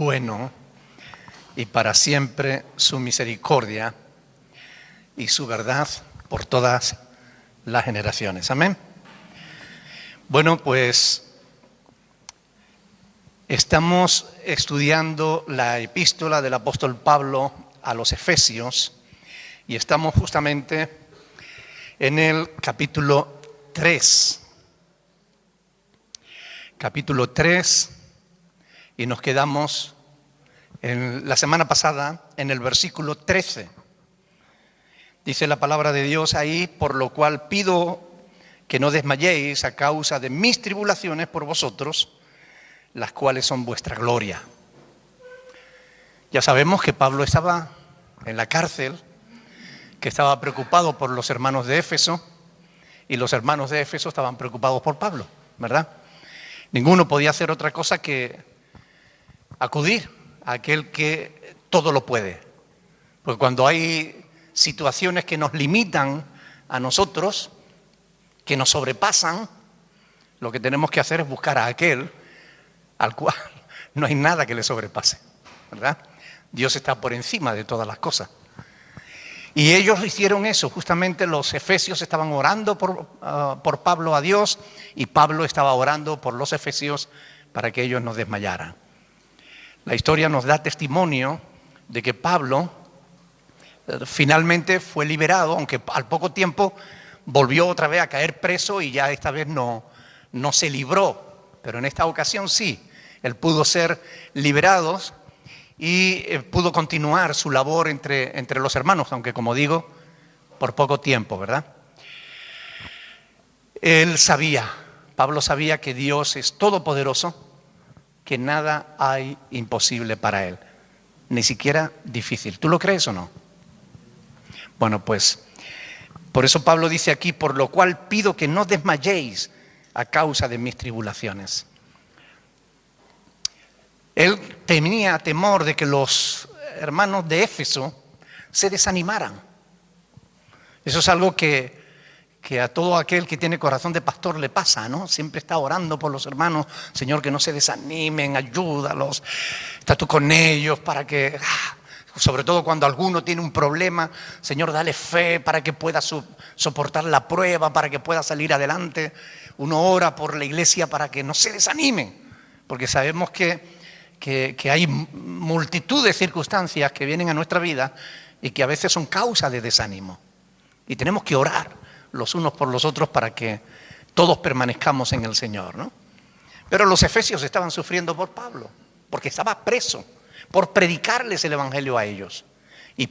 bueno y para siempre su misericordia y su verdad por todas las generaciones. Amén. Bueno, pues estamos estudiando la epístola del apóstol Pablo a los Efesios y estamos justamente en el capítulo 3. Capítulo 3, y nos quedamos la semana pasada en el versículo 13. Dice la palabra de Dios ahí: por lo cual pido que no desmayéis a causa de mis tribulaciones por vosotros, las cuales son vuestra gloria. Ya sabemos que Pablo estaba en la cárcel, que estaba preocupado por los hermanos de Éfeso, y los hermanos de Éfeso estaban preocupados por Pablo, ¿verdad? Ninguno podía hacer otra cosa que acudir a aquel que todo lo puede. Porque cuando hay situaciones que nos limitan a nosotros, que nos sobrepasan, lo que tenemos que hacer es buscar a aquel al cual no hay nada que le sobrepase, ¿verdad? Dios está por encima de todas las cosas. Y ellos hicieron eso, justamente los efesios estaban orando por Pablo a Dios, y Pablo estaba orando por los efesios para que ellos no desmayaran. La historia nos da testimonio de que Pablo finalmente fue liberado, aunque al poco tiempo volvió otra vez a caer preso y ya esta vez no se libró, pero en esta ocasión sí, él pudo ser liberado y pudo continuar su labor entre los hermanos, aunque, como digo, por poco tiempo, ¿verdad? Pablo sabía que Dios es todopoderoso, que nada hay imposible para él, ni siquiera difícil. ¿Tú lo crees o no? Bueno, pues por eso Pablo dice aquí: por lo cual pido que no desmayéis a causa de mis tribulaciones. Él tenía temor de que los hermanos de Éfeso se desanimaran. Eso es algo que a todo aquel que tiene corazón de pastor le pasa, ¿no? Siempre está orando por los hermanos: Señor, que no se desanimen, ayúdalos, está tú con ellos para que, sobre todo cuando alguno tiene un problema, Señor, dale fe para que pueda soportar la prueba, para que pueda salir adelante. Uno ora por la iglesia para que no se desanimen, porque sabemos que hay multitud de circunstancias que vienen a nuestra vida y que a veces son causa de desánimo. Y tenemos que orar los unos por los otros para que todos permanezcamos en el Señor, ¿no? Pero los efesios estaban sufriendo por Pablo, porque estaba preso, por predicarles el evangelio a ellos. Y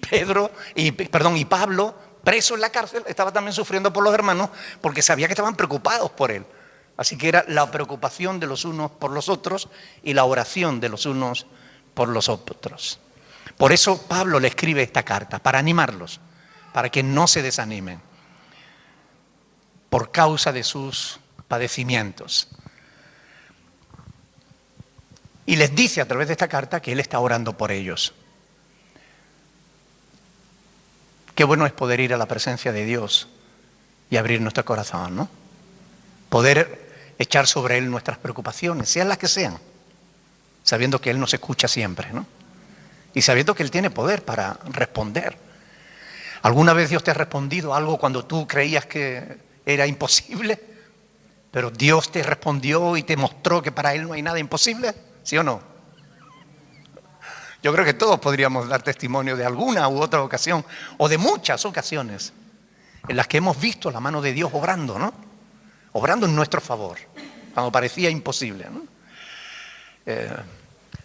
Pablo, preso en la cárcel, estaba también sufriendo por los hermanos, porque sabía que estaban preocupados por él. Así que era la preocupación de los unos por los otros y la oración de los unos por los otros. Por eso Pablo le escribe esta carta, para animarlos, para que no se desanimen por causa de sus padecimientos. Y les dice a través de esta carta que él está orando por ellos. Qué bueno es poder ir a la presencia de Dios y abrir nuestro corazón, ¿no? Poder echar sobre él nuestras preocupaciones, sean las que sean, sabiendo que él nos escucha siempre, ¿no? Y sabiendo que él tiene poder para responder. ¿Alguna vez Dios te ha respondido algo cuando tú creías que era imposible? Pero Dios te respondió y te mostró que para él no hay nada imposible, ¿sí o no? Yo creo que todos podríamos dar testimonio de alguna u otra ocasión, o de muchas ocasiones, en las que hemos visto la mano de Dios obrando, ¿no? Obrando en nuestro favor, cuando parecía imposible, ¿no?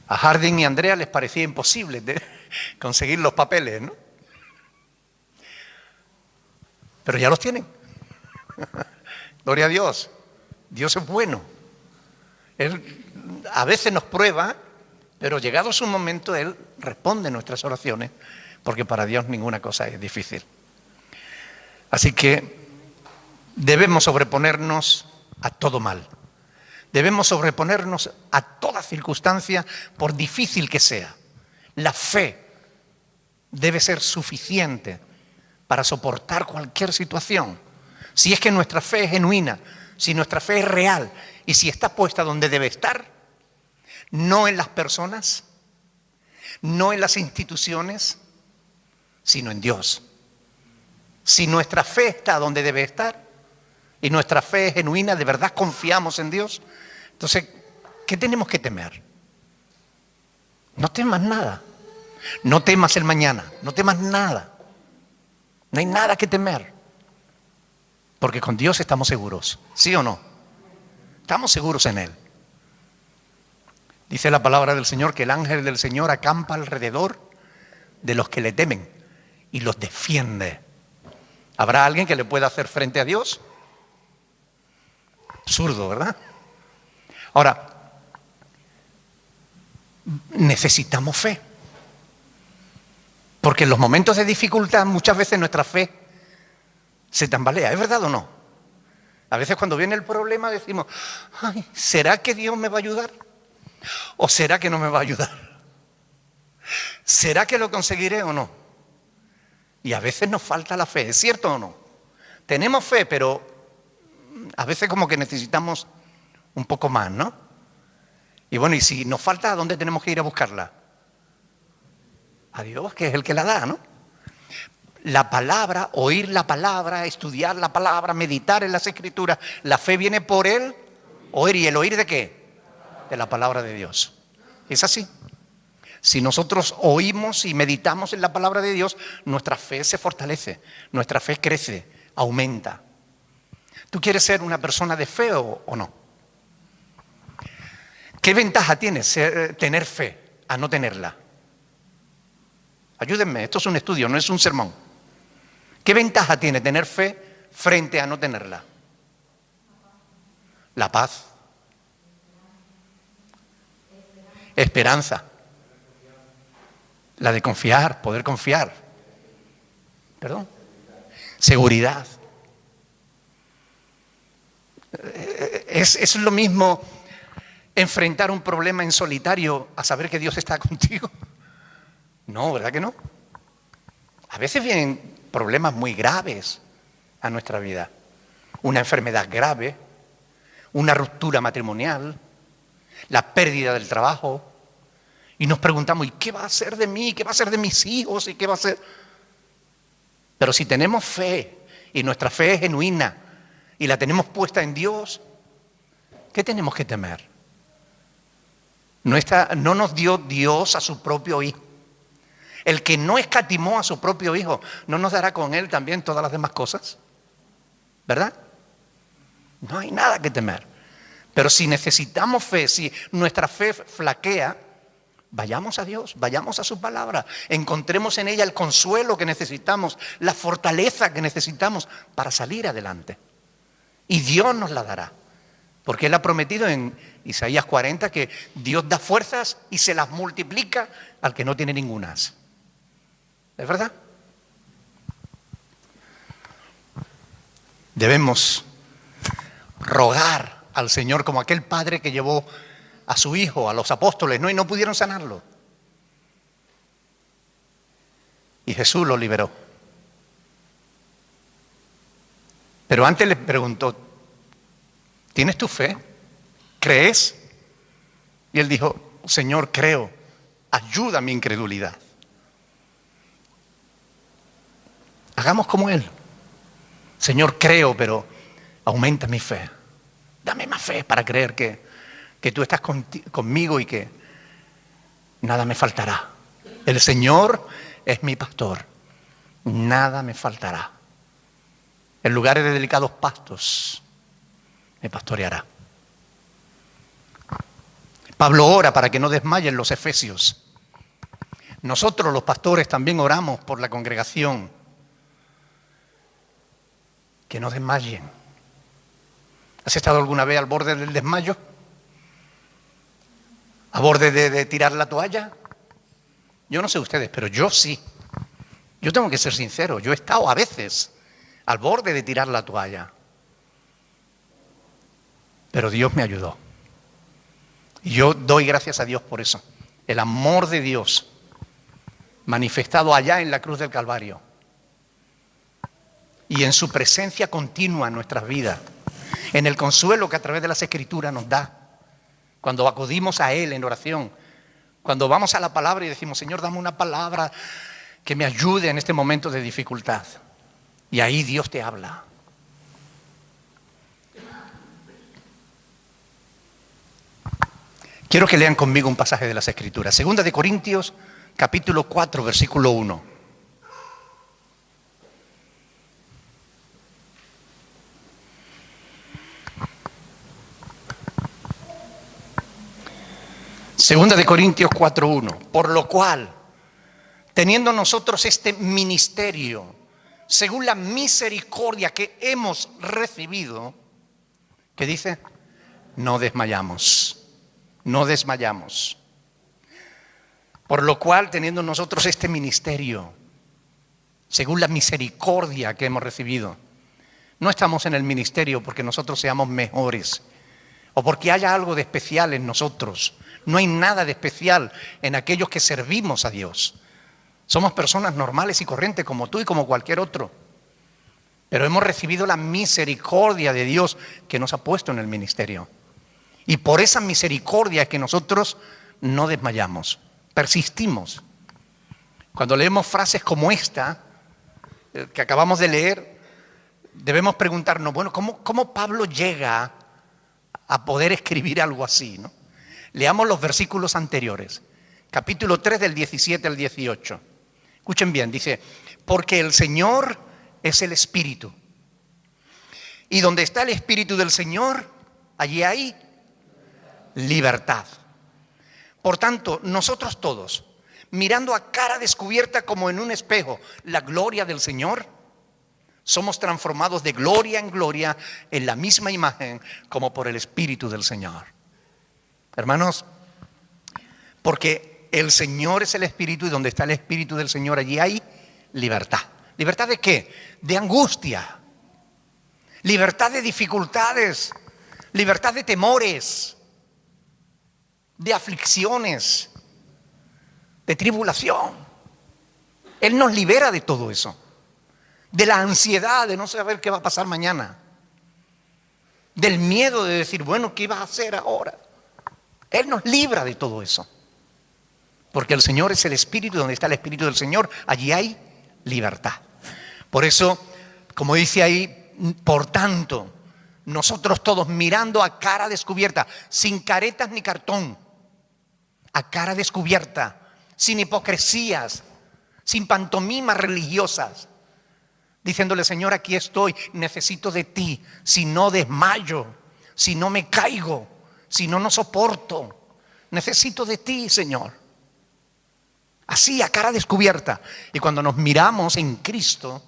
A Harding y a Andrea les parecía imposible conseguir los papeles, ¿no? Pero ya los tienen. Gloria a Dios. Dios es bueno. Él a veces nos prueba, pero llegado su momento, Él responde nuestras oraciones, porque para Dios ninguna cosa es difícil. Así que debemos sobreponernos a todo mal. Debemos sobreponernos a toda circunstancia, por difícil que sea. La fe debe ser suficiente para soportar cualquier situación. Si es que nuestra fe es genuina, si nuestra fe es real y si está puesta donde debe estar, no en las personas, no en las instituciones, sino en Dios. Si nuestra fe está donde debe estar y nuestra fe es genuina, de verdad confiamos en Dios, entonces, ¿qué tenemos que temer? No temas nada. No temas el mañana, no temas nada. No hay nada que temer. Porque con Dios estamos seguros, ¿sí o no? Estamos seguros en Él. Dice la palabra del Señor que el ángel del Señor acampa alrededor de los que le temen y los defiende. ¿Habrá alguien que le pueda hacer frente a Dios? Absurdo, ¿verdad? Ahora, necesitamos fe. Porque en los momentos de dificultad muchas veces nuestra fe se tambalea. ¿Es verdad o no? A veces cuando viene el problema decimos, ay, ¿será que Dios me va a ayudar? ¿O será que no me va a ayudar? ¿Será que lo conseguiré o no? Y a veces nos falta la fe, ¿es cierto o no? Tenemos fe, pero a veces como que necesitamos un poco más, ¿no? Y bueno, y si nos falta, ¿a dónde tenemos que ir a buscarla? A Dios, que es el que la da, ¿no? La palabra, oír la palabra, estudiar la palabra, meditar en las Escrituras. La fe viene por el oír. ¿Y el oír de qué? De la palabra de Dios. Es así. Si nosotros oímos y meditamos en la palabra de Dios, nuestra fe se fortalece, nuestra fe crece, aumenta. ¿Tú quieres ser una persona de fe o no? ¿Qué ventaja tiene tener fe a no tenerla? Ayúdenme, esto es un estudio, no es un sermón. ¿Qué ventaja tiene tener fe frente a no tenerla? La paz. Esperanza. La de confiar, poder confiar. ¿Perdón? Seguridad. ¿Es lo mismo enfrentar un problema en solitario a saber que Dios está contigo? No, ¿verdad que no? A veces vienen problemas muy graves a nuestra vida. Una enfermedad grave, una ruptura matrimonial, la pérdida del trabajo. Y nos preguntamos, ¿y qué va a hacer de mí? ¿Qué va a hacer de mis hijos? ¿Y qué va a hacer? Pero si tenemos fe y nuestra fe es genuina y la tenemos puesta en Dios, ¿qué tenemos que temer? No nos dio Dios a su propio Hijo. El que no escatimó a su propio Hijo, ¿no nos dará con Él también todas las demás cosas? ¿Verdad? No hay nada que temer. Pero si necesitamos fe, si nuestra fe flaquea, vayamos a Dios, vayamos a su palabra, encontremos en ella el consuelo que necesitamos, la fortaleza que necesitamos para salir adelante. Y Dios nos la dará, porque Él ha prometido en Isaías 40 que Dios da fuerzas y se las multiplica al que no tiene ningunas. ¿Es verdad? Debemos rogar al Señor como aquel padre que llevó a su hijo, a los apóstoles, ¿no? Y no pudieron sanarlo. Y Jesús lo liberó. Pero antes les preguntó, ¿tienes tu fe? ¿Crees? Y él dijo, Señor, creo, ayuda a mi incredulidad. Hagamos como Él. Señor, creo, pero aumenta mi fe. Dame más fe para creer que tú estás conmigo y que nada me faltará. El Señor es mi pastor. Nada me faltará. En lugares de delicados pastos me pastoreará. Pablo ora para que no desmayen los efesios. Nosotros los pastores también oramos por la congregación. Que no desmayen. ¿Has estado alguna vez al borde del desmayo? ¿A borde de tirar la toalla? Yo no sé ustedes, pero yo sí. Yo tengo que ser sincero, yo he estado a veces al borde de tirar la toalla. Pero Dios me ayudó. Y yo doy gracias a Dios por eso. El amor de Dios manifestado allá en la cruz del Calvario. Y en su presencia continua en nuestras vidas, en el consuelo que a través de las Escrituras nos da, cuando acudimos a Él en oración, Cuando vamos a la palabra y decimos, Señor, dame una palabra que me ayude en este momento de dificultad. Y ahí Dios te habla. Quiero que lean conmigo un pasaje de las Escrituras. Segunda de Corintios, capítulo 4, versículo 1. Segunda de Corintios 4:1. Por lo cual, teniendo nosotros este ministerio, según la misericordia que hemos recibido, ¿qué dice? No desmayamos, no desmayamos. Por lo cual, teniendo nosotros este ministerio, según la misericordia que hemos recibido, no estamos en el ministerio porque nosotros seamos mejores o porque haya algo de especial en nosotros. No hay nada de especial en aquellos que servimos a Dios. Somos personas normales y corrientes como tú y como cualquier otro. Pero hemos recibido la misericordia de Dios que nos ha puesto en el ministerio. Y por esa misericordia es que nosotros no desmayamos, persistimos. Cuando leemos frases como esta, que acabamos de leer, debemos preguntarnos, bueno, ¿cómo Pablo llega a poder escribir algo así, ¿no? Leamos los versículos anteriores, capítulo 3 del 17 al 18. Escuchen bien, dice, porque el Señor es el Espíritu. Y donde está el Espíritu del Señor, allí hay libertad. Por tanto, nosotros todos, mirando a cara descubierta como en un espejo la gloria del Señor, somos transformados de gloria en gloria en la misma imagen como por el Espíritu del Señor. Hermanos, porque el Señor es el Espíritu y donde está el Espíritu del Señor allí hay libertad. ¿Libertad de qué? De angustia, libertad de dificultades, libertad de temores, de aflicciones, de tribulación. Él nos libera de todo eso, de la ansiedad de no saber qué va a pasar mañana, del miedo de decir, bueno, ¿qué vas a hacer ahora? Él nos libra de todo eso, porque el Señor es el Espíritu, donde está el Espíritu del Señor, allí hay libertad. Por eso, como dice ahí, por tanto, nosotros todos mirando a cara descubierta, sin caretas ni cartón, a cara descubierta, sin hipocresías, sin pantomimas religiosas, diciéndole, Señor, aquí estoy, necesito de ti, si no desmayo, si no me caigo, si no, no soporto, necesito de ti, Señor. Así, a cara descubierta. Y cuando nos miramos en Cristo,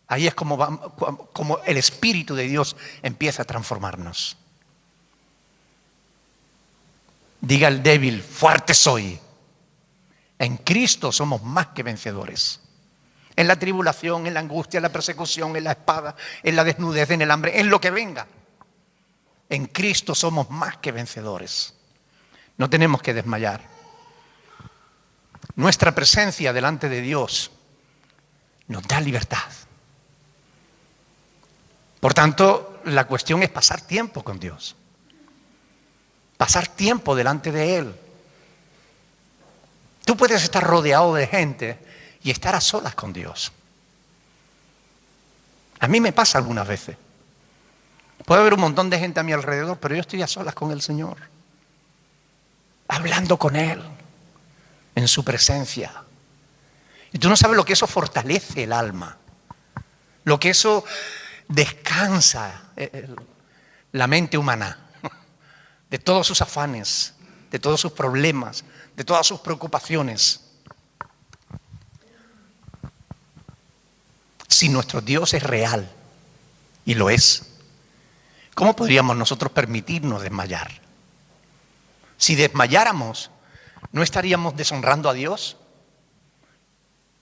ahí es como el Espíritu de Dios empieza a transformarnos. Diga el débil, fuerte soy. En Cristo somos más que vencedores. En la tribulación, en la angustia, en la persecución, en la espada, en la desnudez, en el hambre, en lo que venga. En Cristo somos más que vencedores. No tenemos que desmayar. Nuestra presencia delante de Dios nos da libertad. Por tanto, la cuestión es pasar tiempo con Dios. Pasar tiempo delante de Él. Tú puedes estar rodeado de gente y estar a solas con Dios. A mí me pasa algunas veces. Puede haber un montón de gente a mi alrededor, pero yo estoy a solas con el Señor, hablando con Él, en su presencia. Y tú no sabes lo que eso fortalece el alma, lo que eso descansa la mente humana de todos sus afanes, de todos sus problemas, de todas sus preocupaciones. Si nuestro Dios es real, y lo es, ¿cómo podríamos nosotros permitirnos desmayar? Si desmayáramos, ¿no estaríamos deshonrando a Dios?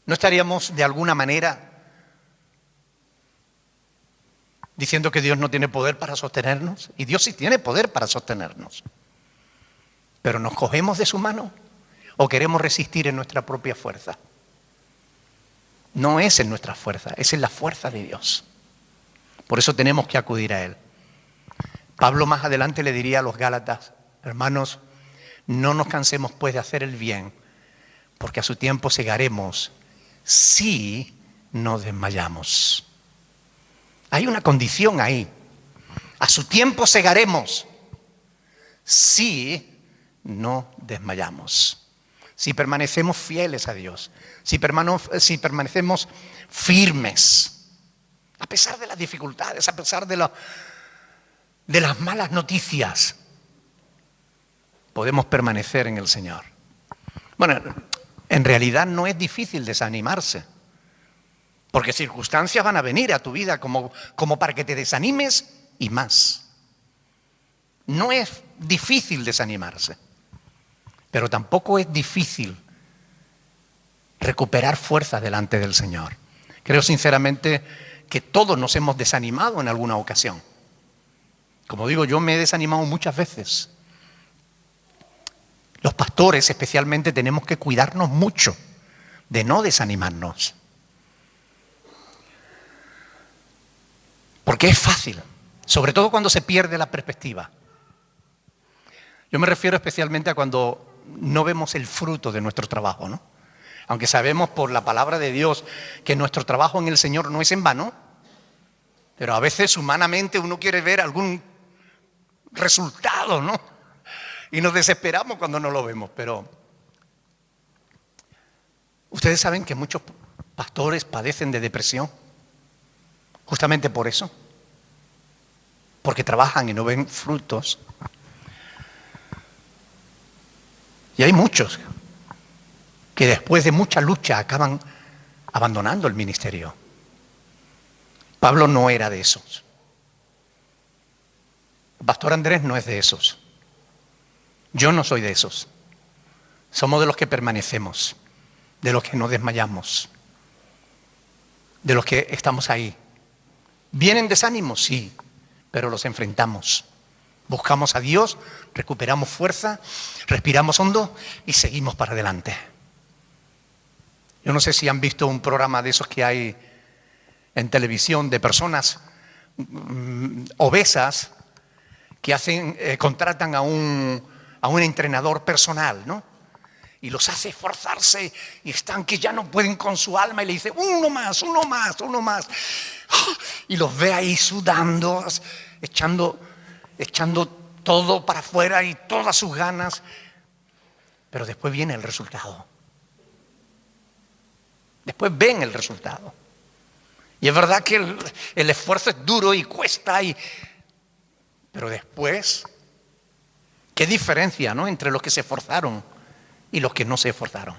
¿No estaríamos de alguna manera diciendo que Dios no tiene poder para sostenernos? Y Dios sí tiene poder para sostenernos. ¿Pero nos cogemos de su mano o queremos resistir en nuestra propia fuerza? No es en nuestra fuerza, es en la fuerza de Dios. Por eso tenemos que acudir a Él. Pablo más adelante le diría a los Gálatas, hermanos, No nos cansemos pues de hacer el bien, porque a su tiempo segaremos si no desmayamos. Hay una condición ahí. A su tiempo segaremos si no desmayamos. Si permanecemos fieles a Dios, si permanecemos firmes, a pesar de las dificultades, a pesar de las malas noticias, podemos permanecer en el Señor. Bueno, en realidad no es difícil desanimarse, porque circunstancias van a venir a tu vida como para que te desanimes y más. No es difícil desanimarse, pero tampoco es difícil recuperar fuerzas delante del Señor. Creo sinceramente que todos nos hemos desanimado en alguna ocasión. Como digo, yo me he desanimado muchas veces. Los pastores especialmente tenemos que cuidarnos mucho de no desanimarnos. Porque es fácil, sobre todo cuando se pierde la perspectiva. Yo me refiero especialmente a cuando no vemos el fruto de nuestro trabajo, ¿no? Aunque sabemos por la palabra de Dios que nuestro trabajo en el Señor no es en vano, pero a veces humanamente uno quiere ver algún resultado, ¿no? Y nos desesperamos cuando no lo vemos, pero ustedes saben que muchos pastores padecen de depresión, justamente por eso, porque trabajan y no ven frutos. Y hay muchos que después de mucha lucha acaban abandonando el ministerio. Pablo no era de esos. El pastor Andrés no es de esos. Yo no soy de esos. Somos de los que permanecemos, de los que no desmayamos, de los que estamos ahí. ¿Vienen desánimos? Sí, pero los enfrentamos. Buscamos a Dios, recuperamos fuerza, respiramos hondo y seguimos para adelante. Yo no sé si han visto un programa de esos que hay en televisión de personas obesas que contratan a un entrenador personal, ¿no? Y los hace esforzarse y están que ya no pueden con su alma y le dice uno más. Y los ve ahí sudando, echando todo para afuera y todas sus ganas. Pero después viene el resultado. Después ven el resultado. Y es verdad que el esfuerzo es duro y cuesta, pero después, ¿qué diferencia, no?, entre los que se esforzaron y los que no se esforzaron?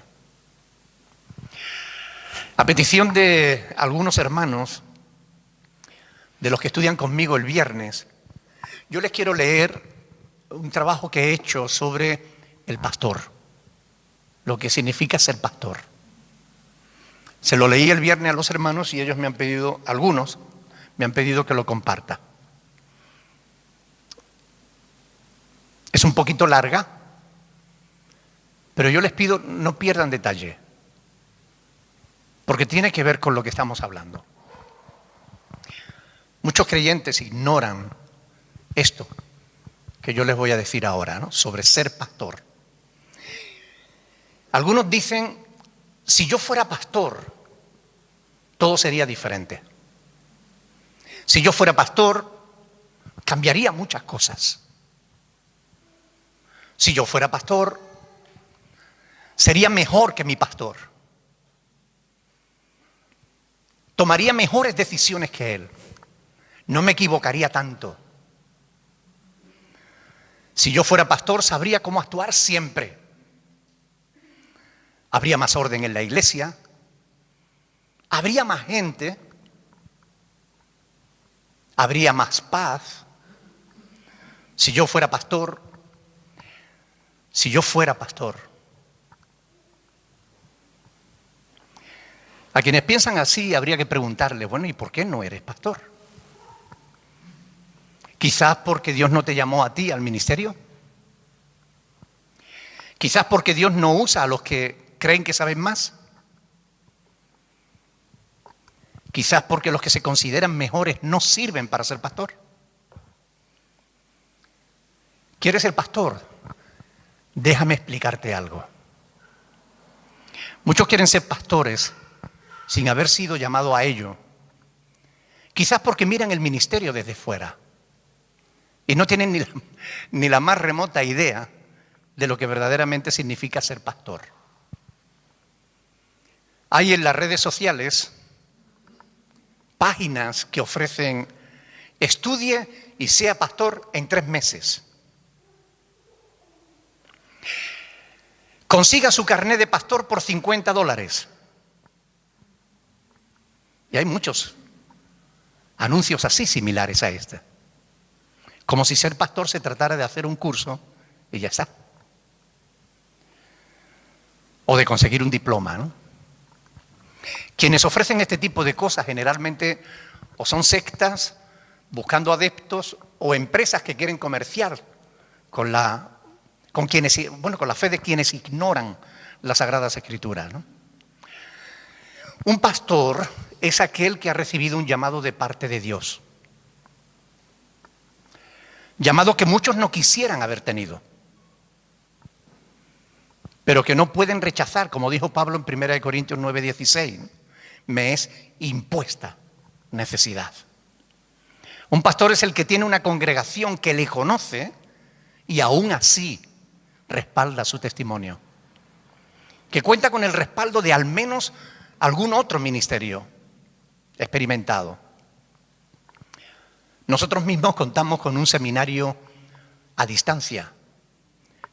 A petición de algunos hermanos, de los que estudian conmigo el viernes, yo les quiero leer un trabajo que he hecho sobre el pastor, lo que significa ser pastor. Se lo leí el viernes a los hermanos y ellos algunos me han pedido que lo comparta. Es un poquito larga, pero yo les pido no pierdan detalle, porque tiene que ver con lo que estamos hablando. Muchos creyentes ignoran esto que yo les voy a decir ahora, ¿no?, sobre ser pastor. Algunos dicen, si yo fuera pastor, todo sería diferente. Si yo fuera pastor, cambiaría muchas cosas. Si yo fuera pastor, sería mejor que mi pastor. Tomaría mejores decisiones que él. No me equivocaría tanto. Si yo fuera pastor, sabría cómo actuar siempre. Habría más orden en la iglesia. Habría más gente. Habría más paz. Si yo fuera pastor. A quienes piensan así habría que preguntarle, bueno, ¿y por qué no eres pastor? Quizás porque Dios no te llamó a ti al ministerio. Quizás porque Dios no usa a los que creen que saben más. Quizás porque los que se consideran mejores no sirven para ser pastor. ¿Quieres ser pastor? Déjame explicarte algo. Muchos quieren ser pastores sin haber sido llamados a ello. Quizás porque miran el ministerio desde fuera y no tienen ni la más remota idea de lo que verdaderamente significa ser pastor. Hay en las redes sociales páginas que ofrecen estudie y sea pastor en 3 meses. Consiga su carnet de pastor por $50. Y hay muchos anuncios así similares a este. Como si ser pastor se tratara de hacer un curso y ya está. O de conseguir un diploma, ¿no? Quienes ofrecen este tipo de cosas generalmente o son sectas buscando adeptos o empresas que quieren comerciar con la fe de quienes ignoran las Sagradas Escrituras, ¿no? Un pastor es aquel que ha recibido un llamado de parte de Dios. Llamado que muchos no quisieran haber tenido, pero que no pueden rechazar, como dijo Pablo en 1 Corintios 9:16, me es impuesta necesidad. Un pastor es el que tiene una congregación que le conoce y aún así respalda su testimonio, que cuenta con el respaldo de al menos algún otro ministerio experimentado. Nosotros mismos contamos con un seminario a distancia,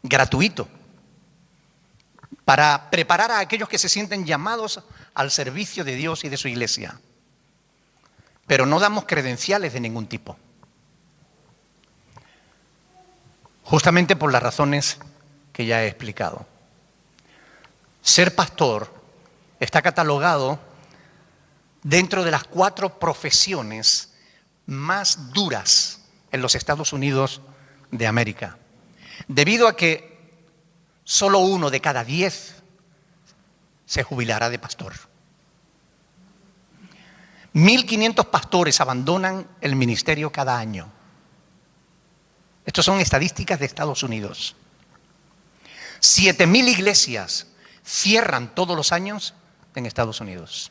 gratuito, para preparar a aquellos que se sienten llamados al servicio de Dios y de su iglesia. Pero no damos credenciales de ningún tipo, justamente por las razones que ya he explicado. Ser pastor está catalogado dentro de las 4 profesiones más duras en los Estados Unidos de América, debido a que solo 1 de cada 10 se jubilará de pastor. 1.500 pastores abandonan el ministerio cada año. Estas son estadísticas de Estados Unidos. 7.000 iglesias cierran todos los años en Estados Unidos.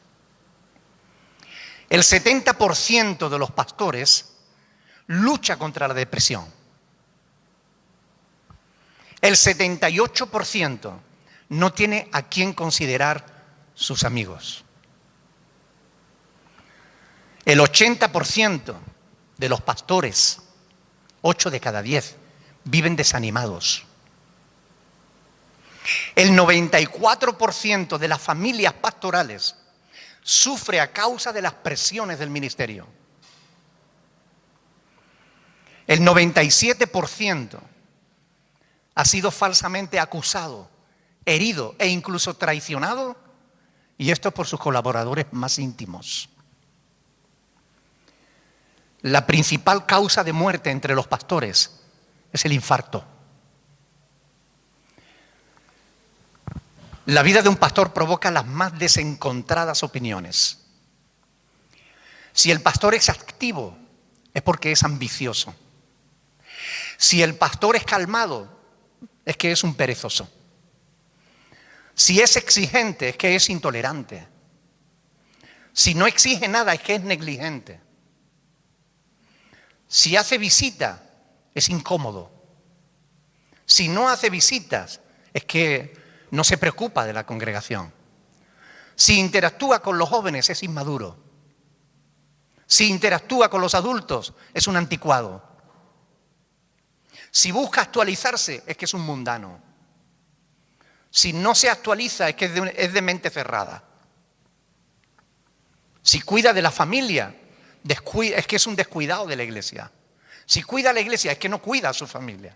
El 70% de los pastores lucha contra la depresión. El 78% no tiene a quién considerar sus amigos. El 80% de los pastores, 8 de cada 10, viven desanimados. El 94% de las familias pastorales sufre a causa de las presiones del ministerio. El 97% ha sido falsamente acusado, herido e incluso traicionado, y esto por sus colaboradores más íntimos. La principal causa de muerte entre los pastores es el infarto. La vida de un pastor provoca las más desencontradas opiniones. Si el pastor es activo, es porque es ambicioso. Si el pastor es calmado, es que es un perezoso. Si es exigente, es que es intolerante. Si no exige nada, es que es negligente. Si hace visita, es incómodo. Si no hace visitas, es que no se preocupa de la congregación. Si interactúa con los jóvenes, es inmaduro. Si interactúa con los adultos, es un anticuado. Si busca actualizarse, es que es un mundano. Si no se actualiza, es que es de mente cerrada. Si cuida de la familia, es que es un descuidado de la iglesia. Si cuida a la iglesia, es que no cuida a su familia.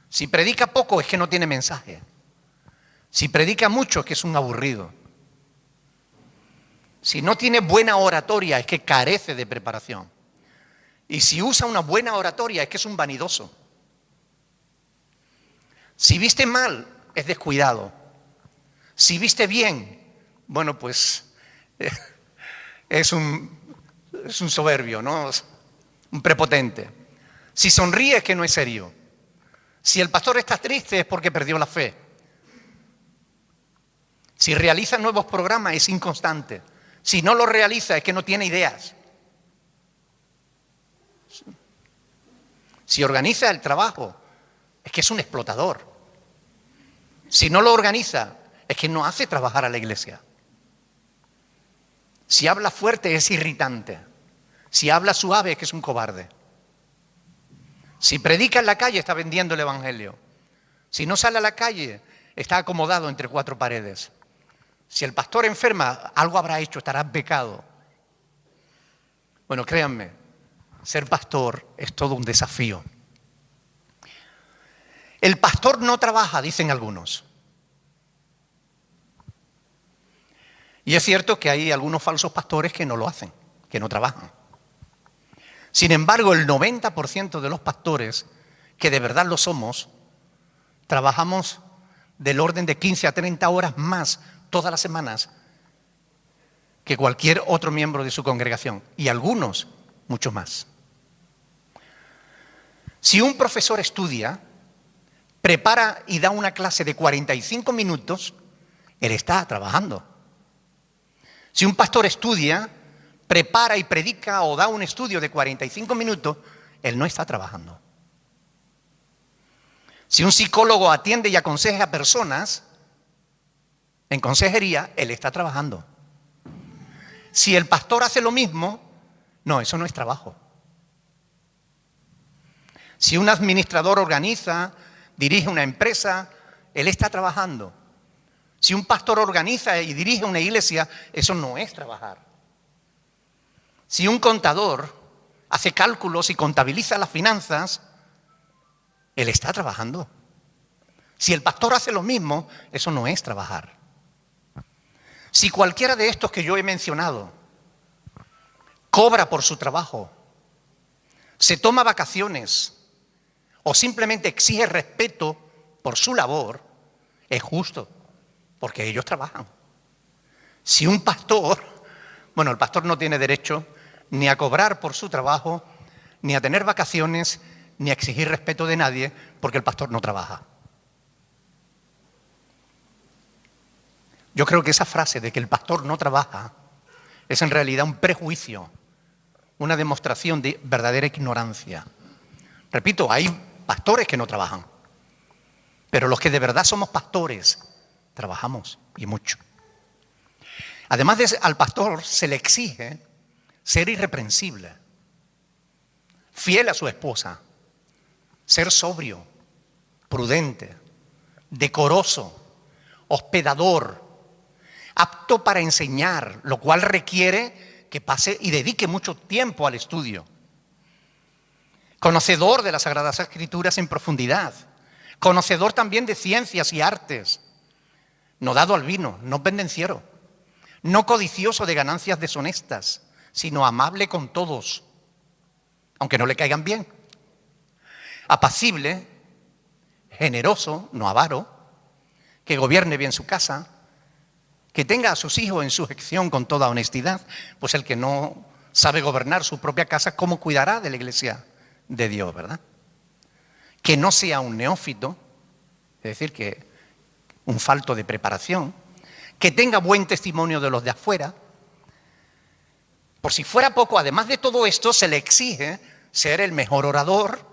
Si predica poco, es que no tiene mensaje. Si predica mucho, es que es un aburrido. Si no tiene buena oratoria, es que carece de preparación. Y si usa una buena oratoria, es que es un vanidoso. Si viste mal, es descuidado. Si viste bien, bueno, pues es un soberbio, ¿no? Un prepotente. Si sonríe, es que no es serio. Si el pastor está triste es porque perdió la fe. Si realiza nuevos programas es inconstante. Si no lo realiza es que no tiene ideas. Si organiza el trabajo es que es un explotador. Si no lo organiza es que no hace trabajar a la iglesia. Si habla fuerte es irritante. Si habla suave es que es un cobarde. Si predica en la calle está vendiendo el evangelio. Si no sale a la calle está acomodado entre cuatro paredes. Si el pastor enferma, algo habrá hecho, estará en pecado. Bueno, créanme, ser pastor es todo un desafío. El pastor no trabaja, dicen algunos. Y es cierto que hay algunos falsos pastores que no lo hacen, que no trabajan. Sin embargo, el 90% de los pastores, que de verdad lo somos, trabajamos del orden de 15 a 30 horas más todas las semanas que cualquier otro miembro de su congregación, y algunos mucho más. Si un profesor estudia, prepara y da una clase de 45 minutos, él está trabajando. Si un pastor estudia, prepara y predica o da un estudio de 45 minutos, él no está trabajando. Si un psicólogo atiende y aconseja a personas en consejería, él está trabajando. Si el pastor hace lo mismo, no, eso no es trabajo. Si un administrador organiza, dirige una empresa, él está trabajando. Si un pastor organiza y dirige una iglesia, eso no es trabajar. Si un contador hace cálculos y contabiliza las finanzas, él está trabajando. Si el pastor hace lo mismo, eso no es trabajar. Si cualquiera de estos que yo he mencionado cobra por su trabajo, se toma vacaciones o simplemente exige respeto por su labor, es justo, porque ellos trabajan. Si un pastor, bueno, el pastor no tiene derecho ni a cobrar por su trabajo, ni a tener vacaciones, ni a exigir respeto de nadie, porque el pastor no trabaja. Yo creo que esa frase de que el pastor no trabaja es en realidad un prejuicio, una demostración de verdadera ignorancia. Repito, hay pastores que no trabajan, pero los que de verdad somos pastores, trabajamos y mucho. Además al pastor se le exige ser irreprensible, fiel a su esposa, ser sobrio, prudente, decoroso, hospedador, apto para enseñar, lo cual requiere que pase y dedique mucho tiempo al estudio. Conocedor de las Sagradas Escrituras en profundidad, conocedor también de ciencias y artes, no dado al vino, no pendenciero, no codicioso de ganancias deshonestas, sino amable con todos, aunque no le caigan bien, apacible, generoso, no avaro, que gobierne bien su casa, que tenga a sus hijos en sujeción con toda honestidad, pues el que no sabe gobernar su propia casa, ¿cómo cuidará de la iglesia de Dios, verdad? Que no sea un neófito, es decir, que un falto de preparación, que tenga buen testimonio de los de afuera. Por si fuera poco, además de todo esto, se le exige ser el mejor orador,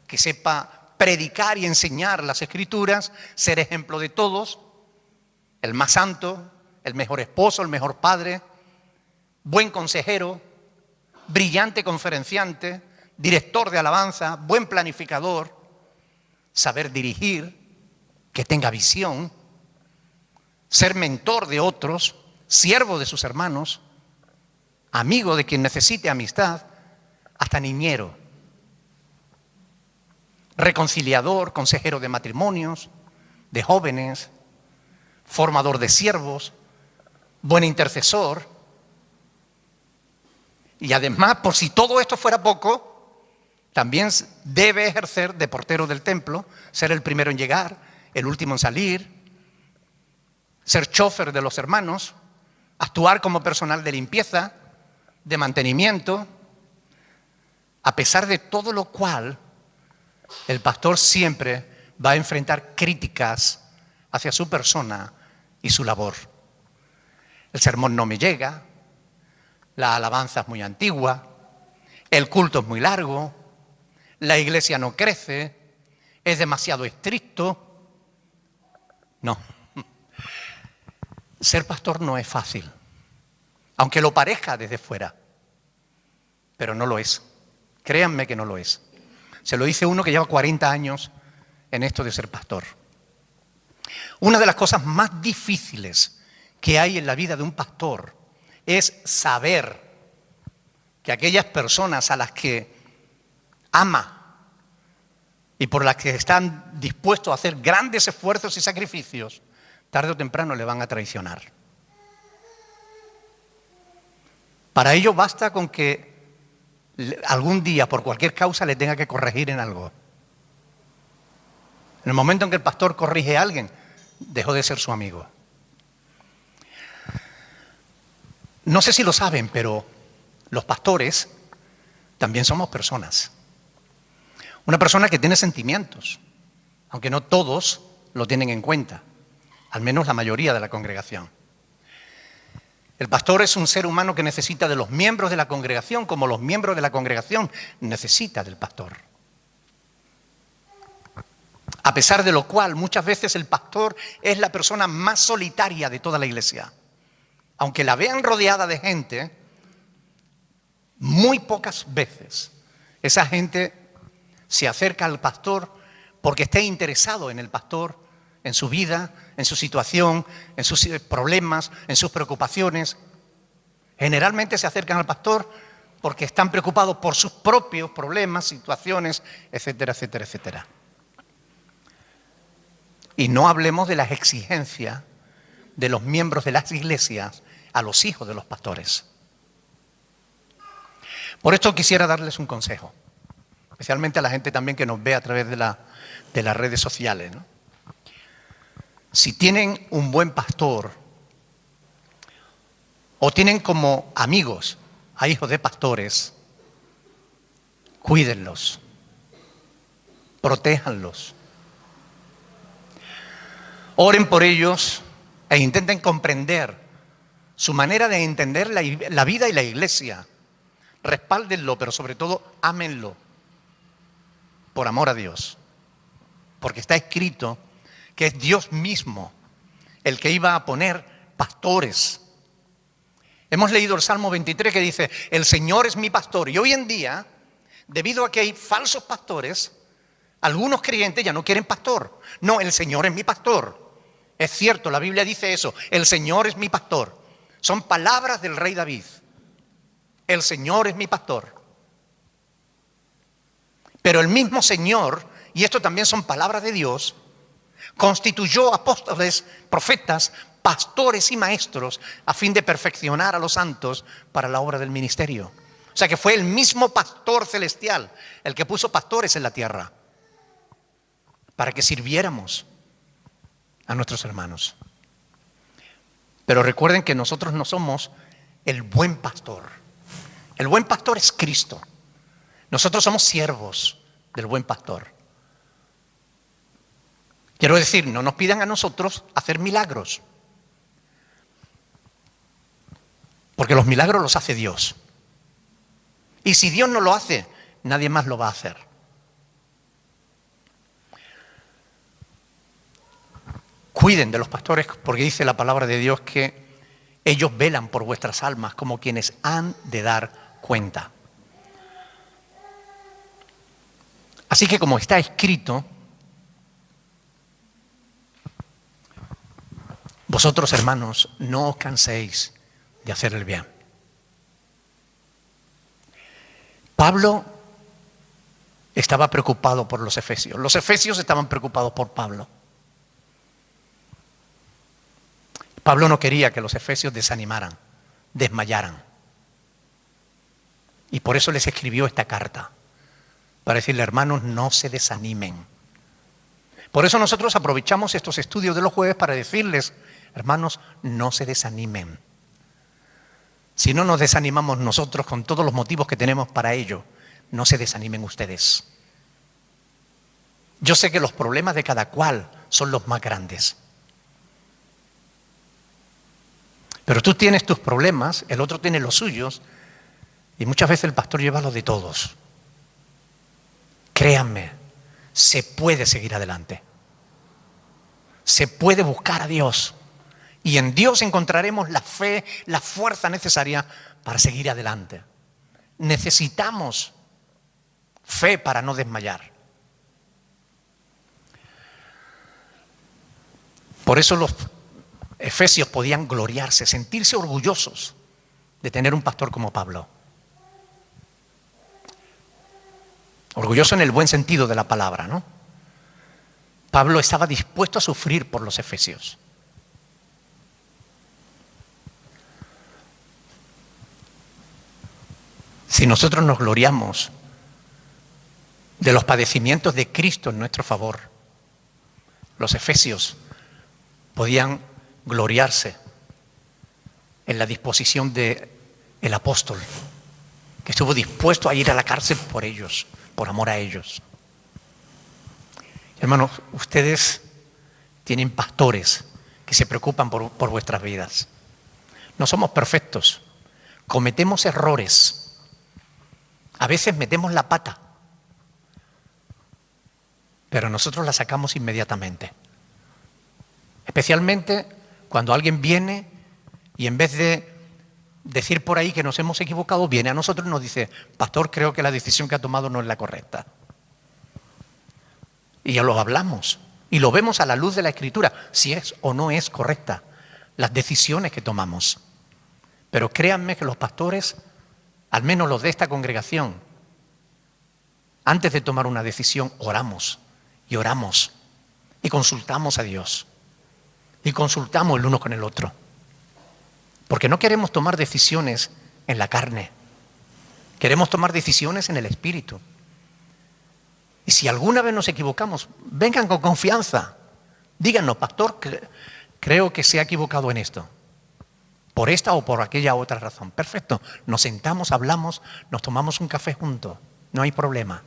que sepa predicar y enseñar las Escrituras, ser ejemplo de todos, el más santo, el mejor esposo, el mejor padre, buen consejero, brillante conferenciante, director de alabanza, buen planificador, saber dirigir, que tenga visión, ser mentor de otros, siervo de sus hermanos, amigo de quien necesite amistad, hasta niñero, reconciliador, consejero de matrimonios, de jóvenes, formador de siervos, buen intercesor. Y además, por si todo esto fuera poco, también debe ejercer de portero del templo, ser el primero en llegar, el último en salir, ser chofer de los hermanos, actuar como personal de limpieza, de mantenimiento. A pesar de todo lo cual, el pastor siempre va a enfrentar críticas hacia su persona y su labor. El sermón no me llega, la alabanza es muy antigua, el culto es muy largo, la iglesia no crece, es demasiado estricto. No. Ser pastor no es fácil, aunque lo parezca desde fuera, pero no lo es. Créanme que no lo es. Se lo dice uno que lleva 40 años en esto de ser pastor. Una de las cosas más difíciles que hay en la vida de un pastor es saber que aquellas personas a las que ama y por las que están dispuestos a hacer grandes esfuerzos y sacrificios, tarde o temprano le van a traicionar. Para ello basta con que algún día, por cualquier causa, le tenga que corregir en algo. En el momento en que el pastor corrige a alguien, dejó de ser su amigo. No sé si lo saben, pero los pastores también somos personas. Una persona que tiene sentimientos, aunque no todos lo tienen en cuenta, al menos la mayoría de la congregación. El pastor es un ser humano que necesita de los miembros de la congregación, como los miembros de la congregación necesitan del pastor. A pesar de lo cual, muchas veces el pastor es la persona más solitaria de toda la iglesia. Aunque la vean rodeada de gente, muy pocas veces esa gente se acerca al pastor porque esté interesado en el pastor, en su vida, en su situación, en sus problemas, en sus preocupaciones. Generalmente se acercan al pastor porque están preocupados por sus propios problemas, situaciones, etcétera, etcétera, etcétera. Y no hablemos de las exigencias de los miembros de las iglesias a los hijos de los pastores. Por esto quisiera darles un consejo, especialmente a la gente también que nos ve a través de las redes sociales, ¿no? Si tienen un buen pastor o tienen como amigos a hijos de pastores, cuídenlos, protéjanlos, oren por ellos e intenten comprender su manera de entender la vida y la iglesia. Respáldenlo, pero sobre todo ámenlo por amor a Dios, porque está escrito que es Dios mismo el que iba a poner pastores. Hemos leído el Salmo 23 que dice, el Señor es mi pastor. Y hoy en día, debido a que hay falsos pastores, algunos creyentes ya no quieren pastor. No, el Señor es mi pastor. Es cierto, la Biblia dice eso, el Señor es mi pastor. Son palabras del rey David. El Señor es mi pastor. Pero el mismo Señor, y esto también son palabras de Dios, constituyó apóstoles, profetas, pastores y maestros a fin de perfeccionar a los santos para la obra del ministerio. O sea que fue el mismo pastor celestial el que puso pastores en la tierra para que sirviéramos a nuestros hermanos. Pero recuerden que nosotros no somos el buen pastor. El buen pastor es Cristo. Nosotros somos siervos del buen pastor. Quiero decir, no nos pidan a nosotros hacer milagros, porque los milagros los hace Dios. Y si Dios no lo hace, nadie más lo va a hacer. Cuiden de los pastores, porque dice la palabra de Dios que ellos velan por vuestras almas como quienes han de dar cuenta. Así que como está escrito, vosotros, hermanos, no os canséis de hacer el bien. Pablo estaba preocupado por los efesios. Los efesios estaban preocupados por Pablo. Pablo no quería que los efesios desanimaran, desmayaran. Y por eso les escribió esta carta, para decirle, hermanos, no se desanimen. Por eso nosotros aprovechamos estos estudios de los jueves para decirles, hermanos, no se desanimen. Si no nos desanimamos nosotros con todos los motivos que tenemos para ello, no se desanimen ustedes. Yo sé que los problemas de cada cual son los más grandes. Pero tú tienes tus problemas, el otro tiene los suyos, y muchas veces el pastor lleva los de todos. Créanme, se puede seguir adelante. Se puede buscar a Dios. Y en Dios encontraremos la fe, la fuerza necesaria para seguir adelante. Necesitamos fe para no desmayar. Por eso los efesios podían gloriarse, sentirse orgullosos de tener un pastor como Pablo. Orgulloso en el buen sentido de la palabra, ¿no? Pablo estaba dispuesto a sufrir por los efesios. Si nosotros nos gloriamos de los padecimientos de Cristo en nuestro favor, los efesios podían gloriarse en la disposición del apóstol, que estuvo dispuesto a ir a la cárcel por ellos, por amor a ellos. Hermanos, ustedes tienen pastores que se preocupan por vuestras vidas. No somos perfectos, cometemos errores. A veces metemos la pata, pero nosotros la sacamos inmediatamente. Especialmente cuando alguien viene y en vez de decir por ahí que nos hemos equivocado, viene a nosotros y nos dice: pastor, creo que la decisión que ha tomado no es la correcta. Y ya lo hablamos y lo vemos a la luz de la Escritura, si es o no es correcta las decisiones que tomamos. Pero créanme que los pastores, al menos los de esta congregación, antes de tomar una decisión, oramos y consultamos a Dios y consultamos el uno con el otro. Porque no queremos tomar decisiones en la carne, queremos tomar decisiones en el Espíritu. Y si alguna vez nos equivocamos, vengan con confianza, díganos: pastor, creo que se ha equivocado en esto, por esta o por aquella otra razón. Perfecto, nos sentamos, hablamos, nos tomamos un café juntos, no hay problema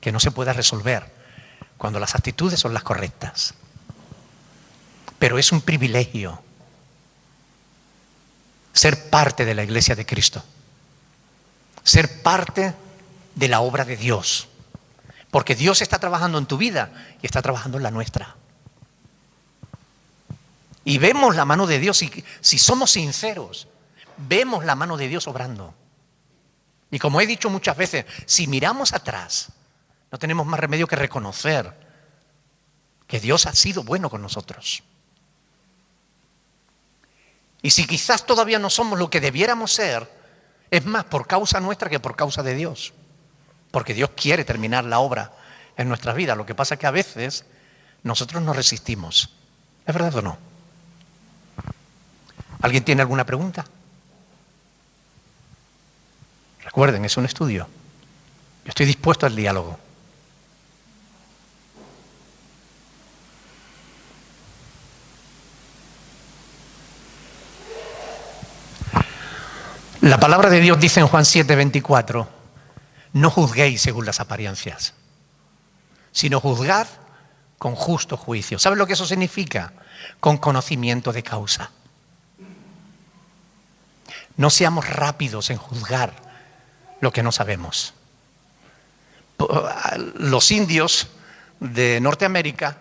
que no se pueda resolver cuando las actitudes son las correctas. Pero es un privilegio ser parte de la Iglesia de Cristo, ser parte de la obra de Dios, porque Dios está trabajando en tu vida y está trabajando en la nuestra. Y vemos la mano de Dios, y si somos sinceros, vemos la mano de Dios obrando. Y como he dicho muchas veces, si miramos atrás, no tenemos más remedio que reconocer que Dios ha sido bueno con nosotros. Y si quizás todavía no somos lo que debiéramos ser, es más por causa nuestra que por causa de Dios. Porque Dios quiere terminar la obra en nuestras vidas. Lo que pasa es que a veces nosotros nos resistimos. ¿Es verdad o no? ¿Alguien tiene alguna pregunta? Recuerden, es un estudio. Yo estoy dispuesto al diálogo. La palabra de Dios dice en Juan 7:24: no juzguéis según las apariencias, sino juzgad con justo juicio. ¿Sabes lo que eso significa? Con conocimiento de causa. No seamos rápidos en juzgar lo que no sabemos. Los indios de Norteamérica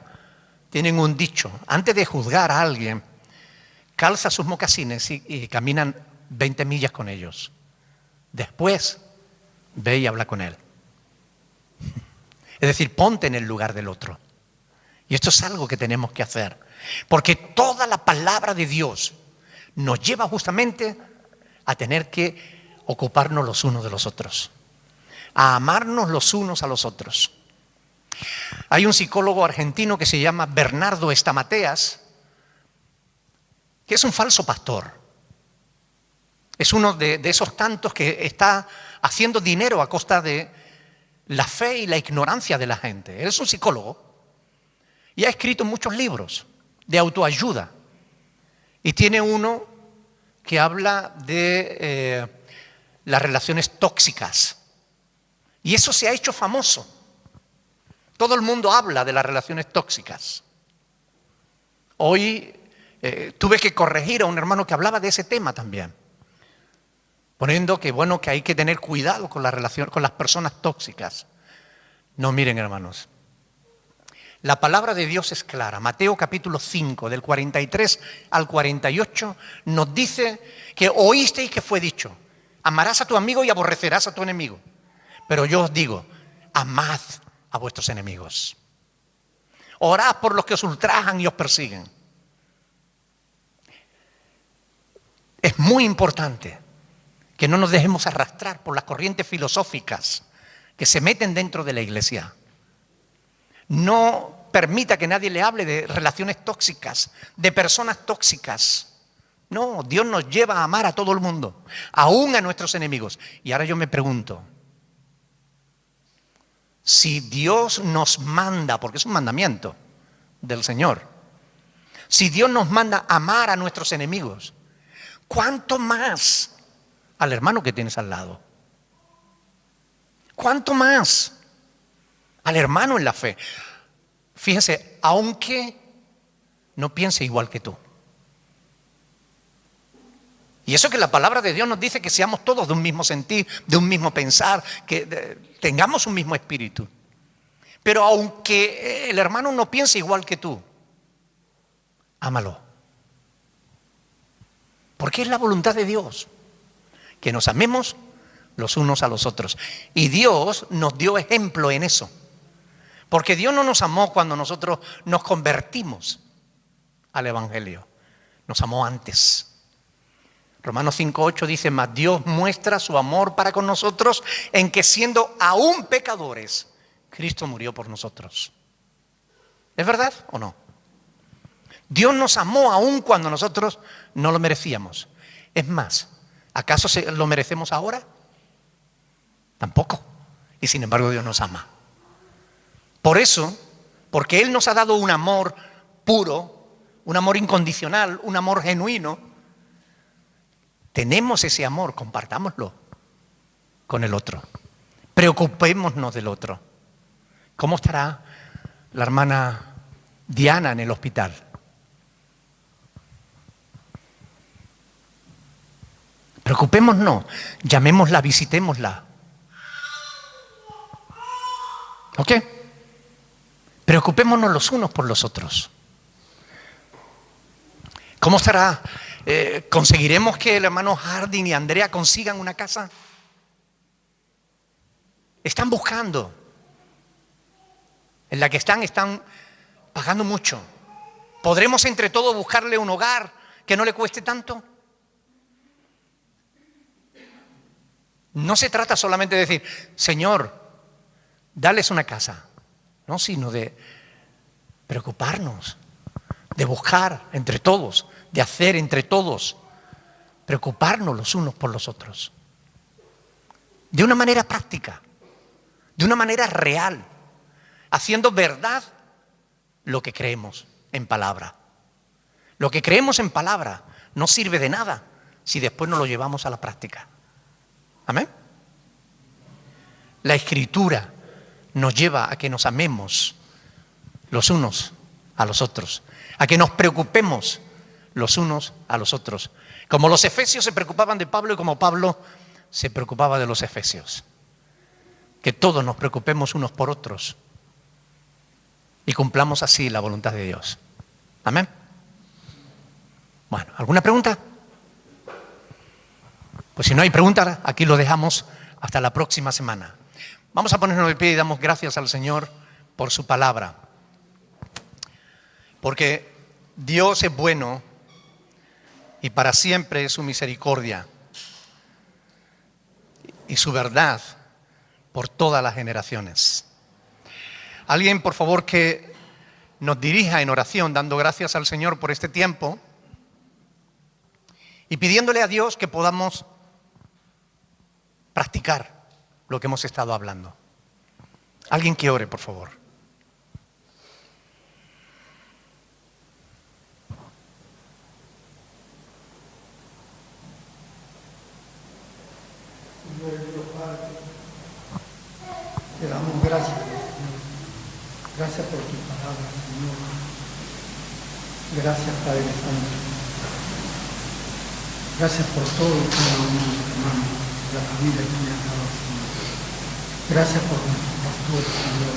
tienen un dicho: antes de juzgar a alguien, calza sus mocasines y caminan 20 millas con ellos. Después, ve y habla con él. Es decir, ponte en el lugar del otro. Y esto es algo que tenemos que hacer. Porque toda la palabra de Dios nos lleva justamente a tener que ocuparnos los unos de los otros, a amarnos los unos a los otros. Hay un psicólogo argentino que se llama Bernardo Estamateas, que es un falso pastor. Es uno de esos tantos que está haciendo dinero a costa de la fe y la ignorancia de la gente. Él es un psicólogo y ha escrito muchos libros de autoayuda. Y tiene uno que habla de las relaciones tóxicas. Y eso se ha hecho famoso. Todo el mundo habla de las relaciones tóxicas. Hoy tuve que corregir a un hermano que hablaba de ese tema también, poniendo que hay que tener cuidado con la relación con las personas tóxicas. No, miren, hermanos, la palabra de Dios es clara. Mateo capítulo 5, del 43 al 48, nos dice que oísteis que fue dicho: amarás a tu amigo y aborrecerás a tu enemigo. Pero yo os digo, amad a vuestros enemigos. Orad por los que os ultrajan y os persiguen. Es muy importante que no nos dejemos arrastrar por las corrientes filosóficas que se meten dentro de la iglesia. No permita que nadie le hable de relaciones tóxicas, de personas tóxicas. No, Dios nos lleva a amar a todo el mundo, aún a nuestros enemigos. Y ahora yo me pregunto, si Dios nos manda, porque es un mandamiento del Señor, si Dios nos manda amar a nuestros enemigos, ¿cuánto más al hermano que tienes al lado? ¿Cuánto más al hermano en la fe? Fíjense, aunque no piense igual que tú. Y eso que la palabra de Dios nos dice que seamos todos de un mismo sentir, de un mismo pensar, que tengamos un mismo espíritu. Pero aunque el hermano no piense igual que tú, ámalo. Porque es la voluntad de Dios que nos amemos los unos a los otros. Y Dios nos dio ejemplo en eso. Porque Dios no nos amó cuando nosotros nos convertimos al Evangelio. Nos amó antes. Romanos 5:8 dice: mas Dios muestra su amor para con nosotros en que, siendo aún pecadores, Cristo murió por nosotros. ¿Es verdad o no? Dios nos amó aún cuando nosotros no lo merecíamos. Es más, ¿acaso lo merecemos ahora? Tampoco. Y sin embargo Dios nos ama. Por eso, porque Él nos ha dado un amor puro, un amor incondicional, un amor genuino, tenemos ese amor, compartámoslo con el otro. Preocupémonos del otro. ¿Cómo estará la hermana Diana en el hospital? Preocupémonos, llamémosla, visitémosla. ¿Ok? Preocupémonos los unos por los otros. ¿Cómo estará? ¿Conseguiremos que el hermano Harding y Andrea consigan una casa? Están buscando. En la que están pagando mucho. ¿Podremos entre todos buscarle un hogar que no le cueste tanto? No se trata solamente de decir: Señor, dales una casa. No, sino de preocuparnos, de buscar entre todos, de hacer entre todos, preocuparnos los unos por los otros. De una manera práctica, de una manera real, haciendo verdad lo que creemos en palabra. Lo que creemos en palabra no sirve de nada si después no lo llevamos a la práctica. ¿Amén? La Escritura nos lleva a que nos amemos los unos a los otros, a que nos preocupemos los unos a los otros, como los efesios se preocupaban de Pablo y como Pablo se preocupaba de los efesios. Que todos nos preocupemos unos por otros y cumplamos así la voluntad de Dios. Amén. Bueno, ¿alguna pregunta? Pues si no hay pregunta, aquí lo dejamos hasta la próxima semana. Vamos a ponernos de pie y damos gracias al Señor por su palabra. Porque Dios es bueno y para siempre es su misericordia y su verdad por todas las generaciones. Alguien, por favor, que nos dirija en oración, dando gracias al Señor por este tiempo y pidiéndole a Dios que podamos practicar lo que hemos estado hablando. Alguien que ore, por favor. Te damos gracias. Gracias por tu palabra, Señor. Gracias, Padre Santo. Gracias por todo y cada uno de mis hermanos, la familia que me has dado, Señor. Gracias por nuestros pastores, Señor.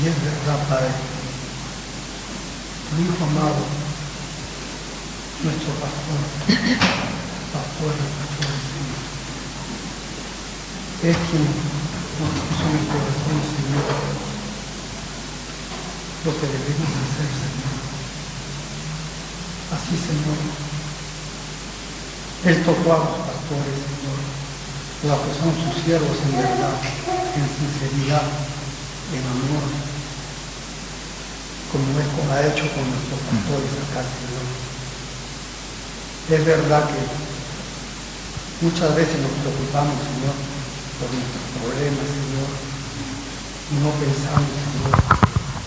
Y es verdad, Padre, tu Hijo amado, nuestro pastor, pastor de pastores, Señor, es quien nos puso en el corazón, Señor, lo que debemos hacer, Señor. Así, Señor, Él tocó a los pastores, Señor, los que son sus siervos en verdad, en sinceridad, en amor, como Él ha hecho con nuestros pastores acá, Señor. Es verdad que muchas veces nos preocupamos, Señor, por nuestros problemas, Señor, y no pensamos, Señor,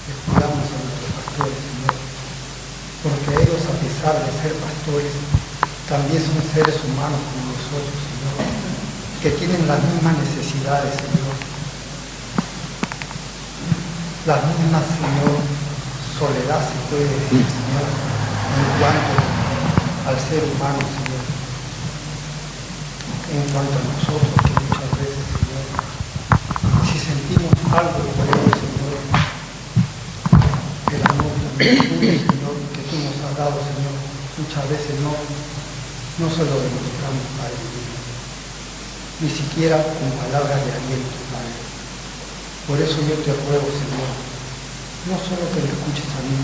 descuidamos a nuestros pastores, Señor, porque ellos, a pesar de ser pastores, también son seres humanos como nosotros, Señor, que tienen las mismas necesidades, Señor, las mismas, Señor, soledad, se puede decir, Señor, en cuanto al ser humano, Señor, en cuanto a nosotros, que muchas veces, Señor, si sentimos algo por ellos, Señor, el amor también tuyo, Señor, que tú nos has dado, Señor, muchas veces no se lo demostramos, Padre mío, ni siquiera con palabras de aliento, Padre. Por eso yo te ruego, Señor, no solo que me escuches a mí,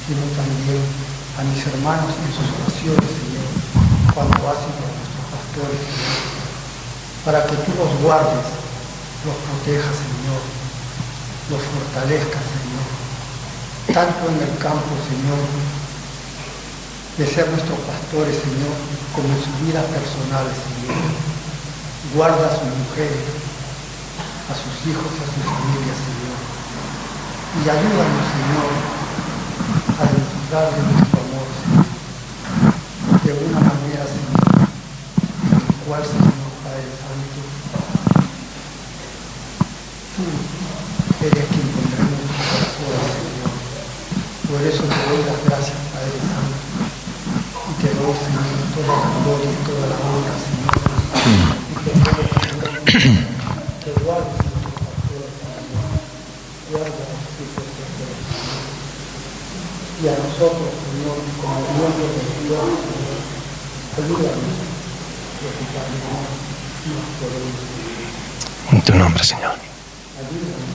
sino también a mis hermanos en sus oraciones, Señor, cuando hacen por nuestros pastores, Señor, para que tú los guardes, los protejas, Señor, los fortalezcas, Señor, tanto en el campo, Señor, de ser nuestros pastores, Señor, como en sus vidas personales, Señor. Guarda a sus mujeres, a sus hijos y a sus familias, Señor. Y ayúdanos, Señor, a disfrutar de nuestro amor, Señor, de una manera, Señor, en la cual, Señor, Padre Santo, tú eres quien pondrá en nuestros corazones, Señor. Por eso te doy las gracias, Padre Santo, y te doy, Señor, toda la gloria y toda la honra, Señor, y te ruego, Señor, que guardes nuestros pastores, Señor, guarda a tus hijos, Señor, y a nosotros, Señor, como miembros de Dios, Señor, ayúdanos a preocuparnos más por ellos. En tu nombre, Señor. Ayúdanos.